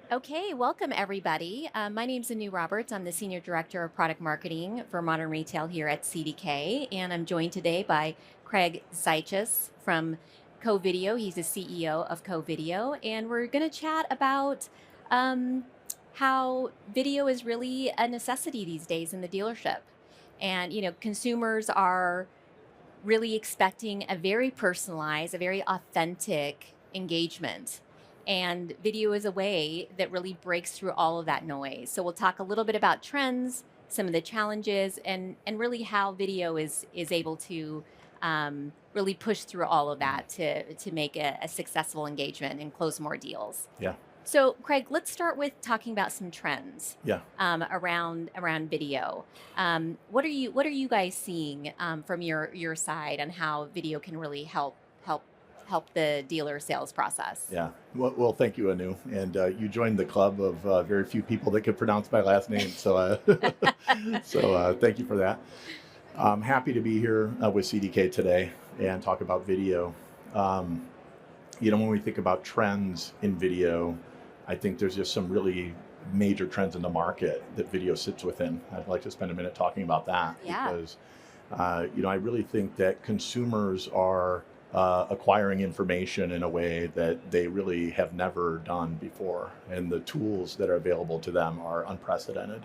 Okay, welcome everybody. My name's Anu Roberts. I'm the Senior Director of Product Marketing for Modern Retail here at CDK, and I'm joined today by Craig Zeutzius from Co-Video. He's the CEO of Co-Video, and we're going to chat about um, how video is really a necessity these days in the dealership. And, consumers are really expecting a very personalized, a very authentic engagement. And video is a way that really breaks through all of that noise. So we'll talk a little bit about trends, some of the challenges, and really how video is able to really push through all of that to make a successful engagement and close more deals. Yeah, So, Craig, let's start with talking about some trends yeah. around video. What are you guys seeing from your side on how video can really help the dealer sales process? Yeah. Well, thank you, Anu. And you joined the club of very few people that could pronounce my last name. So thank you for that. I'm happy to be here with CDK today and talk about video. Um, when we think about trends in video, I think there's just some really major trends in the market that video sits within. I'd like to spend a minute talking about that Yeah. because, I really think that consumers are acquiring information in a way that they really have never done before. And the tools that are available to them are unprecedented.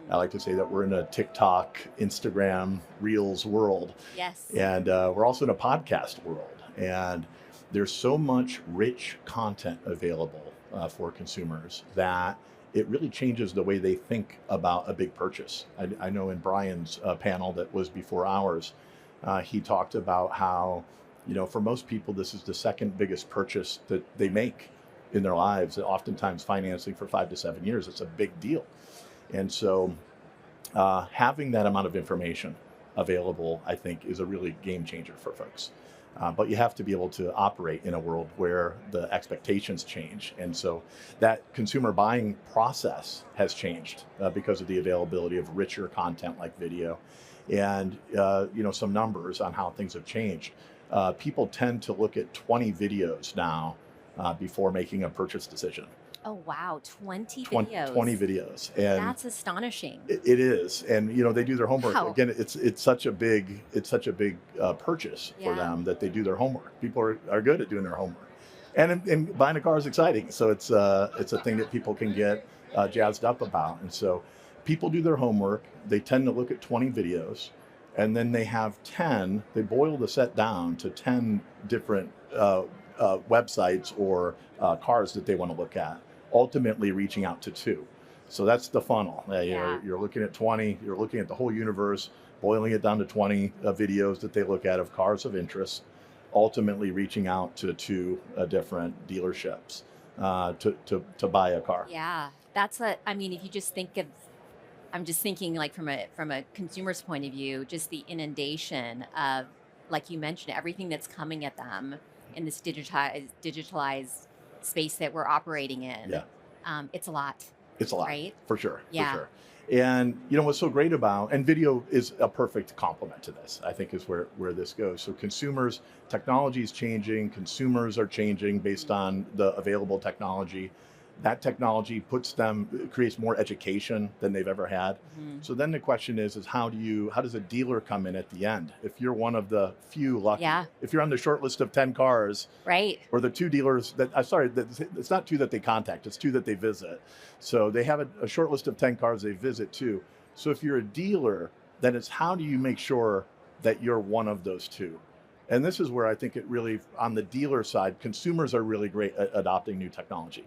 I like to say that we're in a TikTok, Instagram, Reels world. Yes. And we're also in a podcast world. And there's so much rich content available for consumers that it really changes the way they think about a big purchase. I know in Brian's panel that was before ours, he talked about how, for most people, this is the second biggest purchase that they make in their lives. Oftentimes, financing for 5 to 7 years, it's a big deal. And so, having that amount of information available, I think, is a really game changer for folks. But you have to be able to operate in a world where the expectations change. And so that consumer buying process has changed because of the availability of richer content like video. And, some numbers on how things have changed. People tend to look at 20 videos now before making a purchase decision. Oh wow, 20 20 videos. videos. And That's astonishing. it is, and they do their homework. Wow. Again, it's such a big purchase for Yeah. them that they do their homework. People are good at doing their homework, and buying a car is exciting. So it's a thing that people can get jazzed up about. And so people do their homework. They tend to look at 20 videos, and then they have 10. They boil the set down to 10 different websites or cars that they want to look at. Ultimately, reaching out to two. So that's the funnel. Yeah. You're looking at 20, you're looking at the whole universe, boiling it down to 20 videos that they look at of cars of interest, ultimately reaching out to two different dealerships to buy a car. Yeah. I mean, if you just think of I'm just thinking like from a consumer's point of view, just the inundation of, like you mentioned, everything that's coming at them in this digitalized space that we're operating in. Yeah, It's a lot, it's a lot, right? for sure, for Yeah. sure. And what's so great about, and video is a perfect complement to this, I think, is where this goes. So technology is changing, consumers are changing based on the available technology. That technology creates more education than they've ever had. Mhm. So then the question is how does a dealer come in at the end? If you're one of the few lucky, Yeah. if you're on the short list of 10 cars, Right. or the two dealers it's not two that they contact, it's two that they visit. So they have a short list of 10 cars they visit too. So if you're a dealer, then it's how do you make sure that you're one of those two? And this is where I think it really, on the dealer side, consumers are really great at adopting new technology.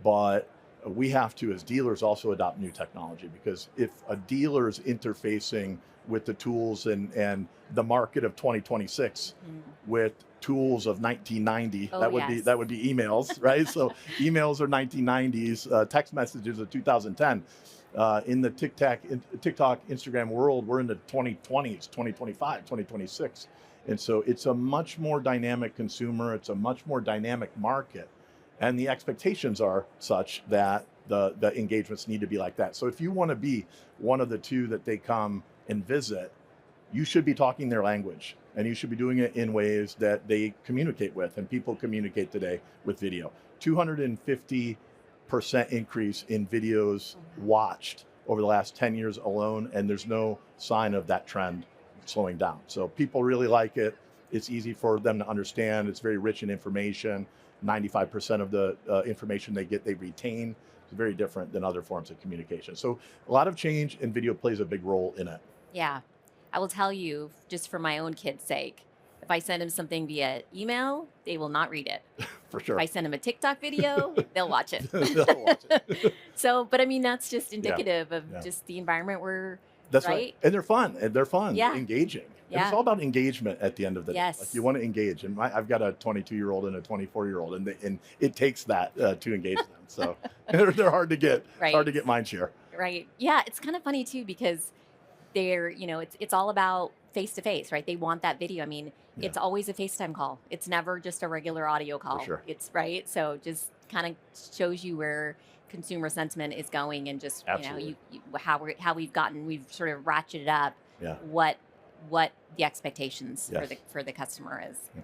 But we have to, as dealers, also adopt new technology, because if a dealer's interfacing with the tools and the market of 2026 Mhm. with tools of 1990, Oh, that would be emails, right? So emails are 1990s, text messages are 2010. In the TikTok, Instagram world, we're in the 2020s, 2025, 2026. And so it's a much more dynamic consumer. It's a much more dynamic market. And the expectations are such that the engagements need to be like that. So if you want to be one of the two that they come and visit, you should be talking their language, and you should be doing it in ways that they communicate with. And people communicate today with video. 250 50% increase in videos Mhm. watched over the last 10 years alone, and there's no sign of that trend slowing down. So people really like it. It's easy for them to understand. It's very rich in information. 95% of the information they get, they retain. It's very different than other forms of communication. So a lot of change, and video plays a big role in it, Yeah. I will tell you, just for my own kid's sake, if I send them something via email, they will not read it. for If I sure. send them a TikTok video, they'll watch it. They'll watch it. So, but I mean, that's just Yeah, indicative of yeah. just the environment we're, That's right. right? And they're fun. And they're fun, Yeah. engaging. And it's Yeah. all about engagement at the end of the day. Like you Yes. want to engage. And I've got a 22-year-old and a 24-year-old, and it takes that to engage them. So they're hard to get. It's hard Right. to get mind share. Right. Yeah. It's kind of funny too, because they're, it's all about face to face, right? They want that video. I mean, Yeah, it's always a FaceTime call. It's never just a regular audio for call. sure. It's right. So just kind of shows you where consumer sentiment is going, and just, Absolutely. we've sort of ratcheted up Yeah. what what the expectations Yes. for the customer is. Yeah.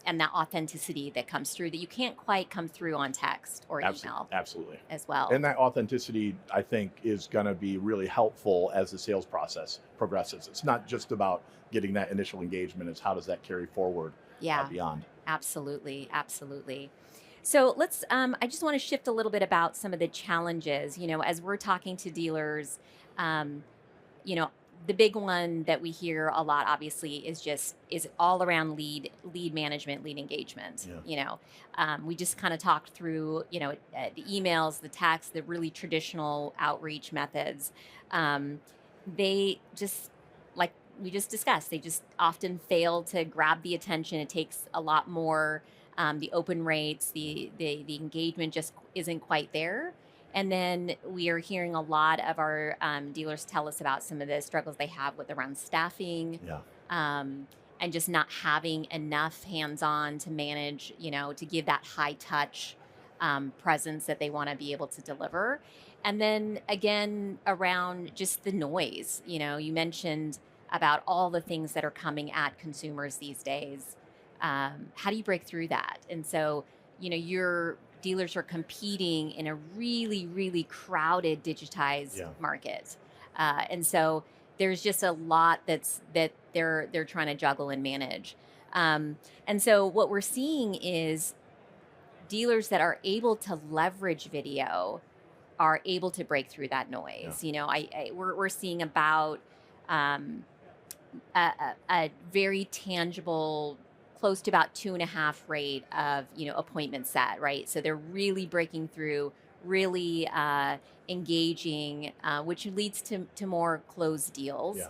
And that authenticity that comes through, that you can't quite come through on text or email Absolutely. as well. And that authenticity, I think, is going to be really helpful as the sales process progresses. It's not just about getting that initial engagement. It's how does that carry forward Yeah. beyond. Absolutely, absolutely. So I just want to shift a little bit about some of the challenges, as we're talking to dealers. um, you know, the big one that we hear a lot, obviously, is all around lead management, lead engagement. Yeah. We just kind of talked through, the emails, the text, the really traditional outreach methods. They just, like we just discussed, they just often fail to grab the attention. It takes a lot more. The open rates, the engagement just isn't quite there. And then we are hearing a lot of our dealers tell us about some of the struggles they have with around staffing, Yeah. um, and just not having enough hands-on to manage, to give that high touch presence that they want to be able to deliver. And then again, around just the noise, you mentioned about all the things that are coming at consumers these days. How do you break through that? And so, your dealers are competing in a really, really crowded, digitized Yeah. market, and so there's just a lot that they're trying to juggle and manage. And so, what we're seeing is dealers that are able to leverage video are able to break through that Yeah. noise. We're seeing about um, a very tangible, close to about 2.5 rate of appointment set, right? So they're really breaking through, really engaging, which leads to more closed deals. Yeah.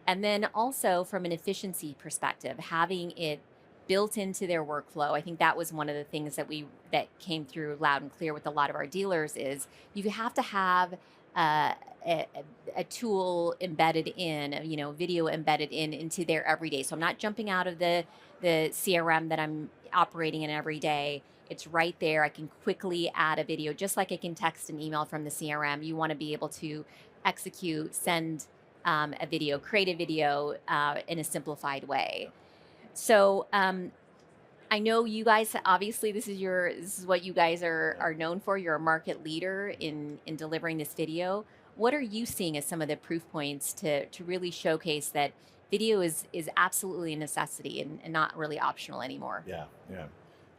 And then also from an efficiency perspective, having it built into their workflow. I think that was one of the things that came through loud and clear with a lot of our dealers, is you have to have uh, a, a tool embedded in, video embedded into their everyday. So I'm not jumping out of the CRM that I'm operating in every day. It's right there. I can quickly add a video, just like I can text an email from the CRM. You want to be able to execute, send a video, create a video in a simplified way. So I know you guys, obviously this is what you guys are known for. You're a market leader in delivering this video. What are you seeing as some of the proof points to really showcase that video is absolutely a necessity, and not really optional anymore? Yeah. Yeah.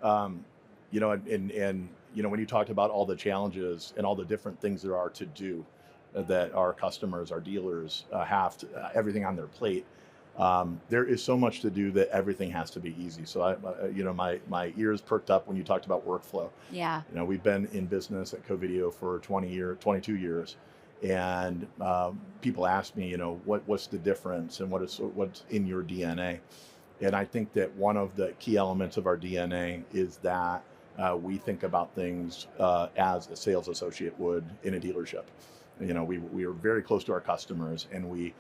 Um, and when you talked about all the challenges and all the different things there are to do, that our customers, our dealers have to, everything on their plate. There is so much to do that everything has to be easy. So my ears perked up when you talked about workflow. Yeah. We've been in business at Covideo for 22 years, and people ask me, what's the difference and what's in your DNA. And I think that one of the key elements of our DNA is that we think about things as a sales associate would in a dealership. We are very close to our customers, and we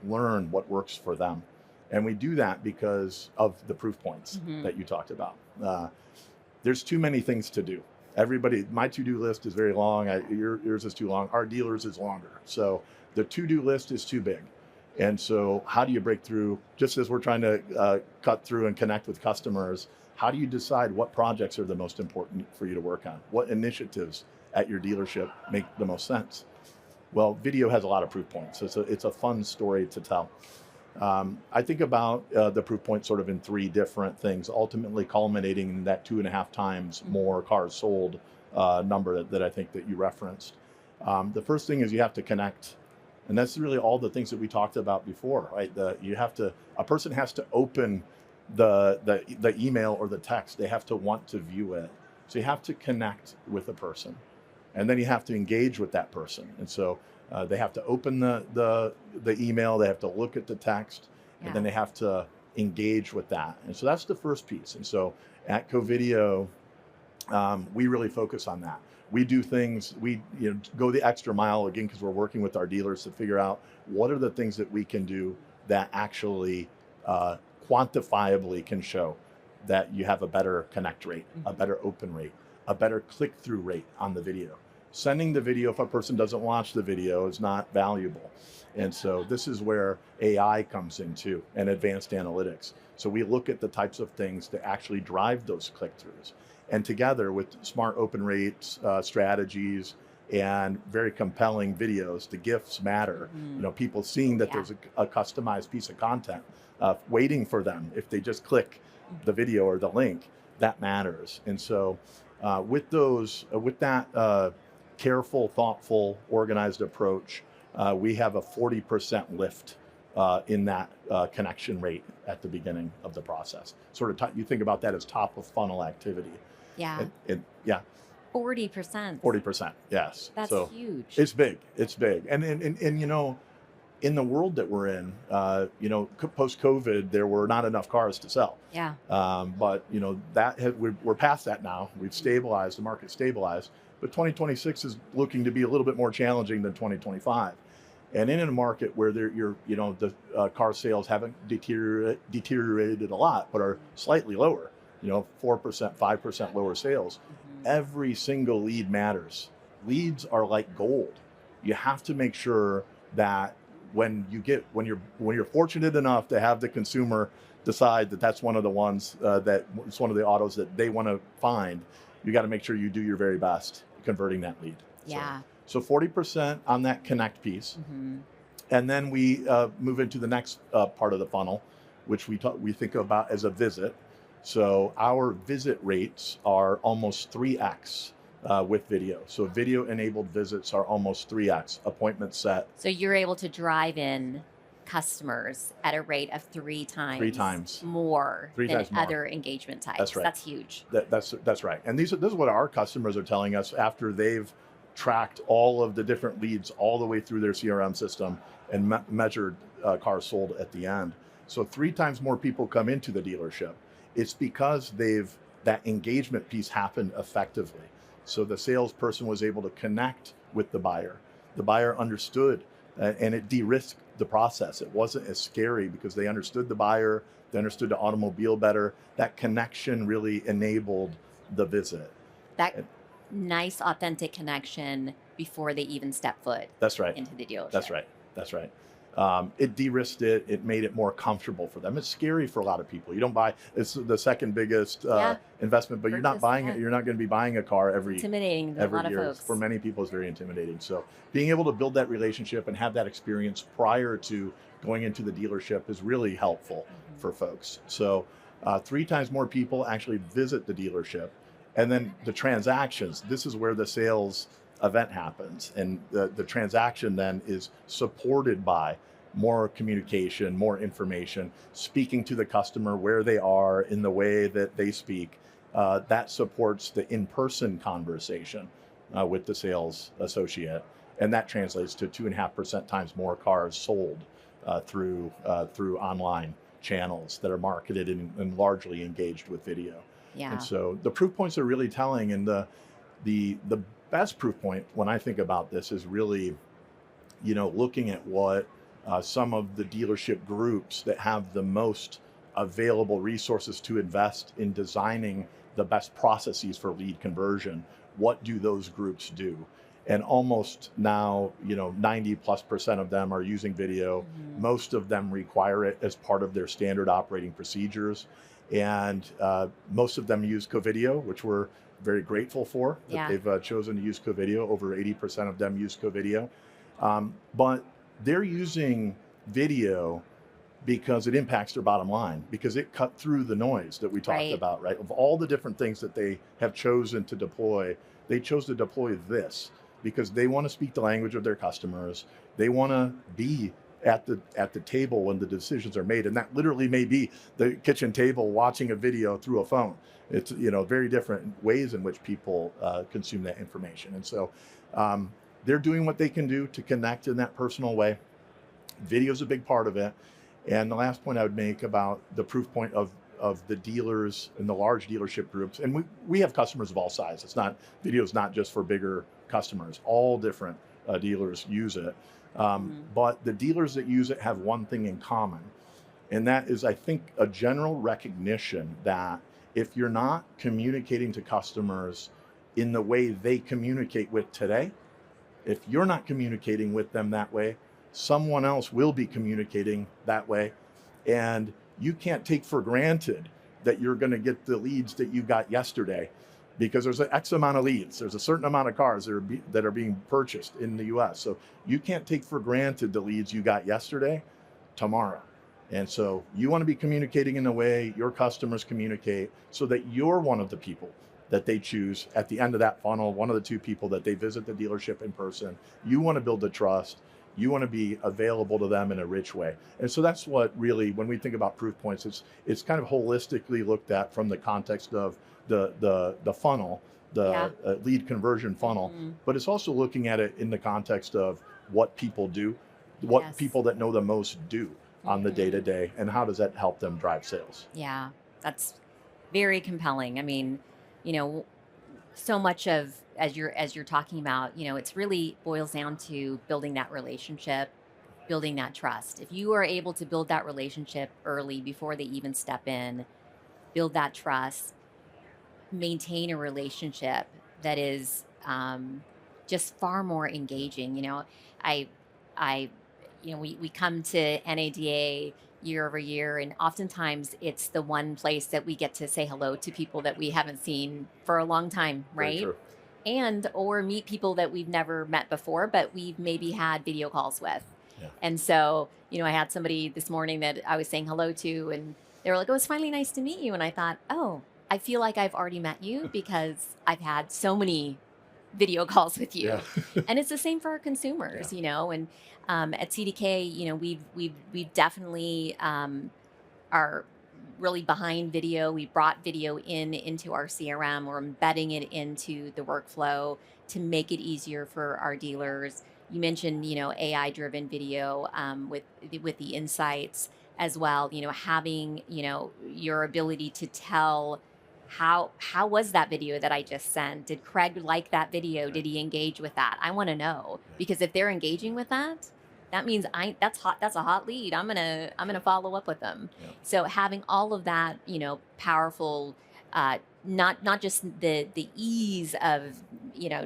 learn what works for them, and we do that because of the proof points Mhm. that you talked about. There's too many things to do. My to-do list is very long. Yours is too long. Our dealers is longer. So the to-do list is too big. And so how do you break through? Just as we're trying to cut through and connect with customers, How do you decide what projects are the most important for you to work on? What initiatives at your dealership make the most sense? Well, video has a lot of proof points. It's a fun story to tell. I think about the proof point sort of in three different things, ultimately culminating in that 2.5 times more cars sold number that I think that you referenced. The first thing is you have to connect, and that's really all the things that we talked about before, right? A person has to open the email or the text. They have to want to view it. So you have to connect with a person, and then you have to engage with that person. And so they have to open the email, they have to look at the text, and then they have to engage with that. And so that's the first piece. And so at Covideo, we really focus on that. We do things, we go the extra mile again, because we're working with our dealers to figure out what are the things that we can do that actually quantifiably can show that you have a better connect rate, a better open rate, a better click-through rate on the video. Sending the video, if a person doesn't watch the video, is not valuable. And so this is where AI comes in too, and advanced analytics. So we look at the types of things that actually drive those click-throughs. And together with smart open rates, strategies, and very compelling videos, the GIFs matter. People seeing that there's a customized piece of content waiting for them. If they just click the video or the link, that matters. And so with that careful, thoughtful, organized approach, we have a 40% lift in that connection rate at the beginning of the process. You think about that as top of funnel activity. Yeah. 40%. 40%, yes. That's so huge. It's big. It's big. And in the world that we're in, post-COVID, there were not enough cars to sell. Yeah. But we're past that now. We've stabilized. The market stabilized. But 2026 is looking to be a little bit more challenging than 2025. And in a market where the car sales haven't deteriorated a lot, but are slightly lower, 4%, 5% lower sales, every single lead matters. Leads are like gold. You have to make sure that when you're fortunate enough to have the consumer decide that that's one of the ones that it's one of the autos that they want to find, you got to make sure you do your very best converting that lead. Yeah. So 40% on that connect piece, and then we move into the next part of the funnel, which we think about as a visit. So our visit rates are almost 3x with video. So video-enabled visits are almost 3x appointments set. So you're able to drive in customers at a rate of 3 times more than other engagement types. That's right. That's huge. That's right. And this is what our customers are telling us after they've tracked all of the different leads all the way through their CRM system and measured cars sold at the end. So 3 times more people come into the dealership. It's because that engagement piece happened effectively. So the salesperson was able to connect with the buyer. The buyer understood, and it de-risked the process. It wasn't as scary because they understood the buyer, they understood the automobile better. That connection really enabled the visit. That nice, authentic connection before they even step foot. That's right. Into the dealership. That's right. It de-risked it. It made it more comfortable for them. It's scary for a lot of people. You don't buy. It's the second biggest investment, but you're not buying it. You're not going to be buying a car every intimidating to a lot of folks. For many people, it's very intimidating. So being able to build that relationship and have that experience prior to going into the dealership is really helpful for folks. So 3 times more people actually visit the dealership, and then the transactions. This is where the sales event happens, and the transaction then is supported by more communication, more information, speaking to the customer where they are in the way that they speak. That supports the in-person conversation with the sales associate, and that translates to 2.5% times more cars sold through online channels that are marketed and largely engaged with video. Yeah. And so the proof points are really telling, and the best proof point when I think about this is really, looking at what some of the dealership groups that have the most available resources to invest in designing the best processes for lead conversion. What do those groups do? And almost now, 90+% of them are using video. Most of them require it as part of their standard operating procedures. And most of them use Covideo, which we're very grateful for that Yeah. they've chosen to use Covideo. Over 80% of them use Covideo. But they're using video because it impacts their bottom line, because it cut through the noise that we talked Right. about, right? Of all the different things that they have chosen to deploy, they chose to deploy this because they want to speak the language of their customers. They want to be at the table when the decisions are made, and that literally may be the kitchen table watching a video through a phone. It's very different ways in which people consume that information, and so they're doing what they can do to connect in that personal way. Video is a big part of it. And the last point I would make about the proof point of the dealers and the large dealership groups, and we have customers of all sizes. It's not, video is not just for bigger customers. All different dealers use it. Mhm. But the dealers that use it have one thing in common, and that is, I think, a general recognition that if you're not communicating to customers in the way they communicate with today, if you're not communicating with them that way, someone else will be communicating that way. And you can't take for granted that you're going to get the leads that you got yesterday, because there's an X amount of leads. There's a certain amount of cars that are being purchased in the US. So you can't take for granted the leads you got yesterday tomorrow. And so you want to be communicating in the way your customers communicate, so that you're one of the people that they choose at the end of that funnel, one of the two people that they visit the dealership in person. You want to build the trust. You want to be available to them in a rich way. And so that's what really, when we think about proof points, it's kind of holistically looked at from the context of the funnel, Yeah. the lead conversion funnel, Mhm. but it's also looking at it in the context of what people do, what Yes. people that know the most do on the day Mhm. to day, and how does that help them drive sales. Yeah. That's very compelling. I mean, you know, so much of as you're talking about, it's really boils down to building that relationship, building that trust. If you are able to build that relationship early before they even step in, build that trust, maintain a relationship that is just far more engaging. I, I, we come to NADA year over year, and oftentimes it's the one place that we get to say hello to people that we haven't seen for a long time, Very right? true. And or meet people that we've never met before, but we've maybe had video calls with. Yeah. And so, I had somebody this morning that I was saying hello to, and they were like, "Oh, it's finally nice to meet you." And I thought, "Oh, I feel like I've already met you because I've had so many video calls with Yeah. you." And it's the same for our Yeah. consumers, and at CDK, we've definitely are really behind video. We brought video into our CRM. We're embedding it into the workflow to make it easier for our dealers. You mentioned, AI driven video with the insights as well. Having your ability to tell how was that video that I just sent? Did Craig like that video? Right. Did he engage with that? I want to know, Yeah. because if they're engaging with that, that means that's hot. That's a hot lead. I'm gonna follow up with them. Yeah. So having all of that, powerful, not just the ease of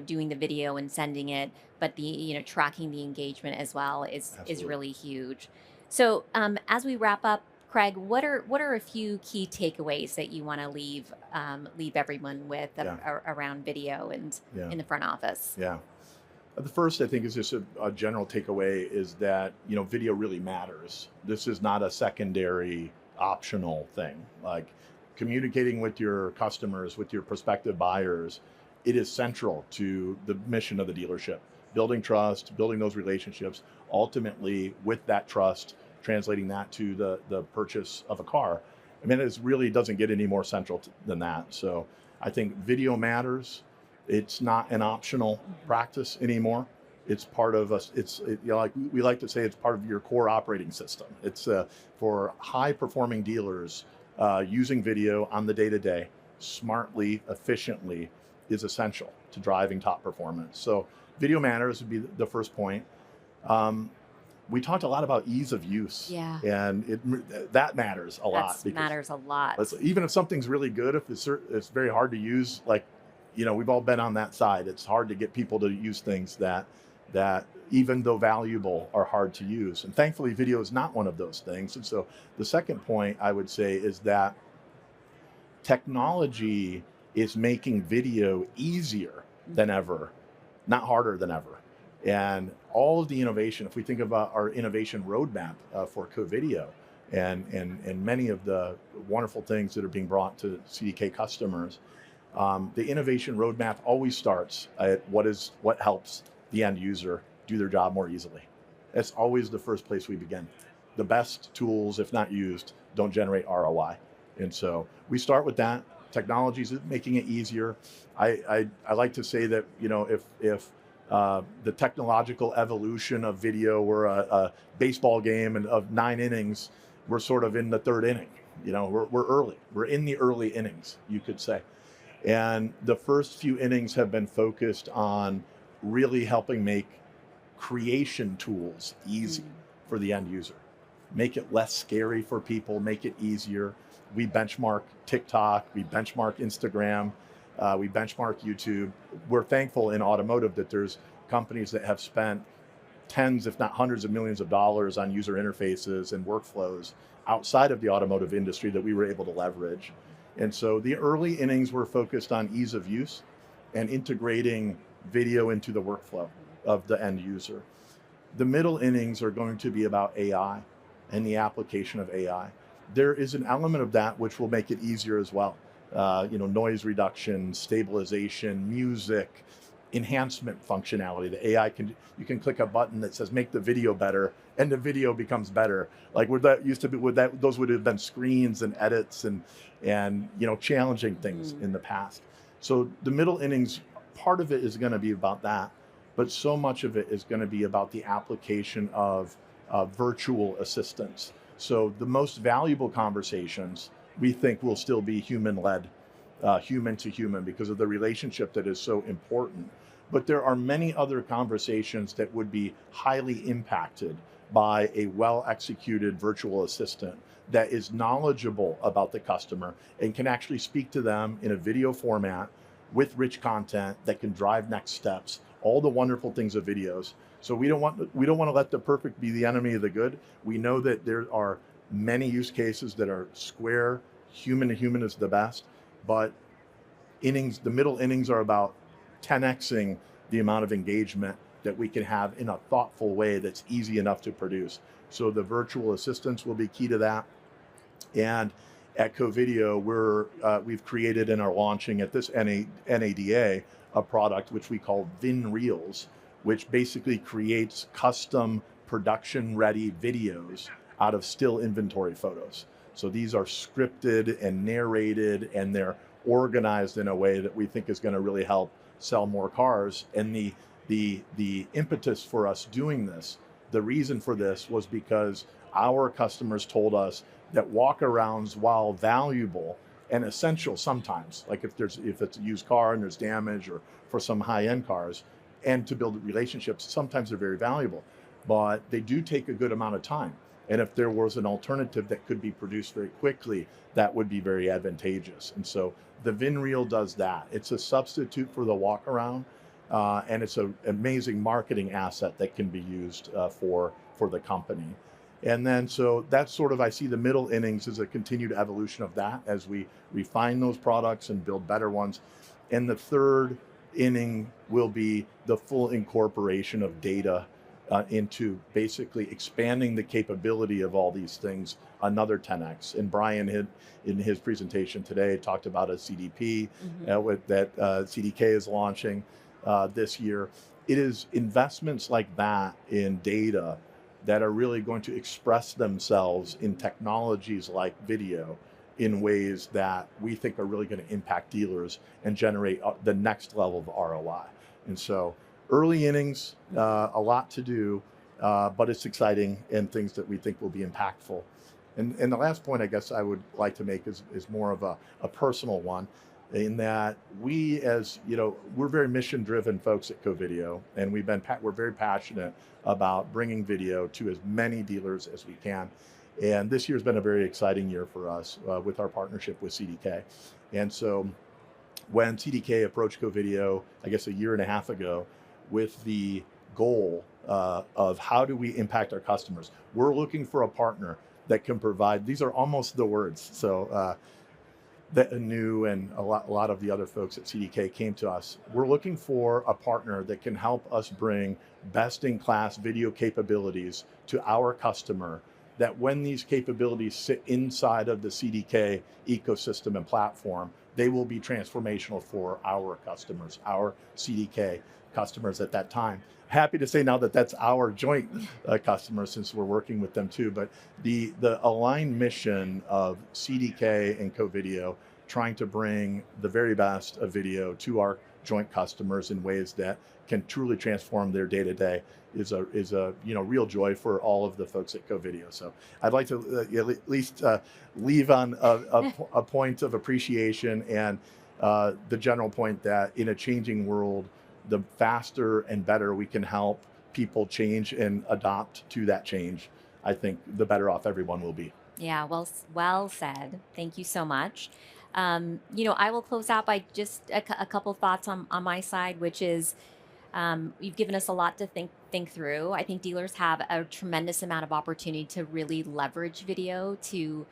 doing the video and sending it, but the tracking the engagement as well is Absolutely. really huge. So as we wrap up, Craig, what are a few key takeaways that you want to leave everyone with Yeah. around video and Yeah. in the front office? Yeah. The first, I think, is just a general takeaway is that, video really matters. This is not a secondary optional thing. Like, communicating with your customers, with your prospective buyers, it is central to the mission of the dealership. Building trust, building those relationships, ultimately with that trust, translating that to the purchase of a car. I mean, it really doesn't get any more central than that. So I think video matters. It's not an optional Mhm. practice anymore. It's part of us. Like we like to say, it's part of your core operating system. It's for high performing dealers, using video on the day to day, smartly, efficiently, is essential to driving top performance. So video matters would be the first point. Um, we talked a lot about ease of use, Yeah, and that matters a lot, that because matters a lot. even if something's really good, if it's very hard to use, like, we've all been on that side. It's hard to get people to use things that even though valuable are hard to use. And thankfully, video is not one of those things. And so the second point I would say is that technology is making video easier than ever, not harder than ever. And all of the innovation, if we think about our innovation roadmap for co-video and many of the wonderful things that are being brought to CDK customers, the innovation roadmap always starts at what helps the end user do their job more easily. That's always the first place we begin. The best tools, if not used, don't generate ROI. And so we start with that. Technology is making it easier. I like to say that, if the technological evolution of video were a baseball game and of 9 innings, we're sort of in the 3rd inning. We're early. We're in the early innings, you could say. And the first few innings have been focused on really helping make creation tools easy for the end user. Make it less scary for people, make it easier. We benchmark TikTok, we benchmark Instagram, we benchmark YouTube. We're thankful in automotive that there's companies that have spent tens, if not hundreds of millions of dollars on user interfaces and workflows outside of the automotive industry that we were able to leverage. And so the early innings were focused on ease of use and integrating video into the workflow of the end user. The middle innings are going to be about AI and the application of AI. There is an element of that which will make it easier as well. Noise reduction, stabilization, music, enhancement functionality. The AI you can click a button that says make the video better, and the video becomes better. Like that used to be, those would have been screens and edits and challenging things in the past. So the middle innings, part of it is going to be about that, but so much of it is going to be about the application of virtual assistants. So the most valuable conversations we think will still be human-led, human to human, because of the relationship that is so important. But there are many other conversations that would be highly impacted by a well-executed virtual assistant that is knowledgeable about the customer and can actually speak to them in a video format with rich content that can drive next steps, all the wonderful things of videos. So we don't want to let the perfect be the enemy of the good. We know that there are many use cases that are square, human to human is the best, but the middle innings are about 10xing the amount of engagement that we can have in a thoughtful way that's easy enough to produce. So the virtual assistants will be key to that. And at CoVideo, we've created and are launching at this NADA a product which we call Vin Reels, which basically creates custom production-ready videos out of still inventory photos. So these are scripted and narrated, and they're organized in a way that we think is going to really help sell more cars. And the impetus for us doing this, the reason for this was because our customers told us that walk-arounds, while valuable and essential sometimes, like if it's a used car and there's damage, or for some high-end cars, and to build relationships, sometimes they're very valuable, but they do take a good amount of time. And if there was an alternative that could be produced very quickly, that would be very advantageous. And so the VinReel does that. It's a substitute for the walk around, and it's an amazing marketing asset that can be used for the company. And then, so that's sort of, I see the middle innings as a continued evolution of that as we refine those products and build better ones. And the third inning will be the full incorporation of data into basically expanding the capability of all these things another 10x. And Brian had, in his presentation today, talked about a CDP that CDK is launching this year. It is investments like that in data that are really going to express themselves in technologies like video in ways that we think are really going to impact dealers and generate the next level of ROI. And so early innings, a lot to do, but it's exciting and things that we think will be impactful. And the last point I guess I would like to make is more of a personal one, in that we, as you know, we're very mission driven folks at CoVideo, and we're very passionate about bringing video to as many dealers as we can. And this year's been a very exciting year for us with our partnership with CDK. And so when CDK approached CoVideo, I guess a year and a half ago, with the goal of how do we impact our customers, we're looking for a partner that can provide, these are almost the words. So that Anu and a lot of the other folks at CDK came to us. We're looking for a partner that can help us bring best in class video capabilities to our customer, that when these capabilities sit inside of the CDK ecosystem and platform, they will be transformational for our customers, our CDK customers at that time. Happy to say now that that's our joint customer, since we're working with them too. But the aligned mission of CDK and CoVideo, trying to bring the very best of video to our joint customers in ways that can truly transform their day to day, is a real joy for all of the folks at CoVideo. So I'd like to at least leave on a point of appreciation and the general point that in a changing world, the faster and better we can help people change and adopt to that change, I think the better off everyone will be. Yeah, well said. Thank you so much. I will close out by just a couple thoughts on my side, which is you've given us a lot to think through. I think dealers have a tremendous amount of opportunity to really leverage video to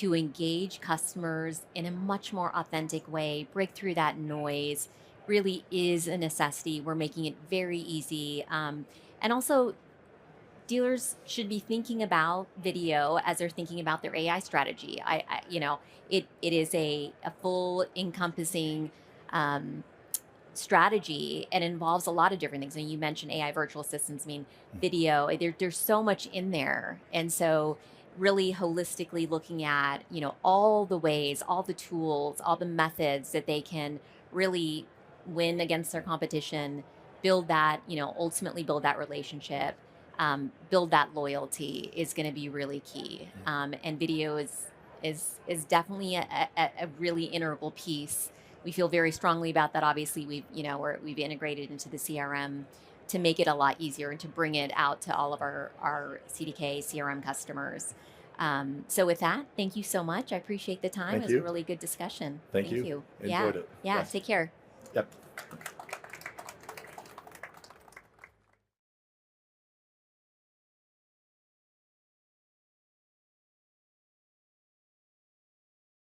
engage customers in a much more authentic way, break through that noise. Really is a necessity. We're making it very easy, and also dealers should be thinking about video as they're thinking about their AI strategy. It is a full encompassing um, strategy and involves a lot of different things. And you mentioned AI virtual assistants. I mean, video. There's so much in there, and so really holistically looking at all the ways, all the tools, all the methods that they can really win against their competition, build that ultimately build that relationship, build that loyalty is going to be really key. And video is definitely a really integral piece. We feel very strongly about that. Obviously, we've integrated into the CRM to make it a lot easier and to bring it out to all of our CDK CRM customers. So with that, thank you so much. I appreciate the time. Thank It was a you. really good discussion. Thank you. Yeah. Enjoyed it. Yeah. Yes. Take care. Yep.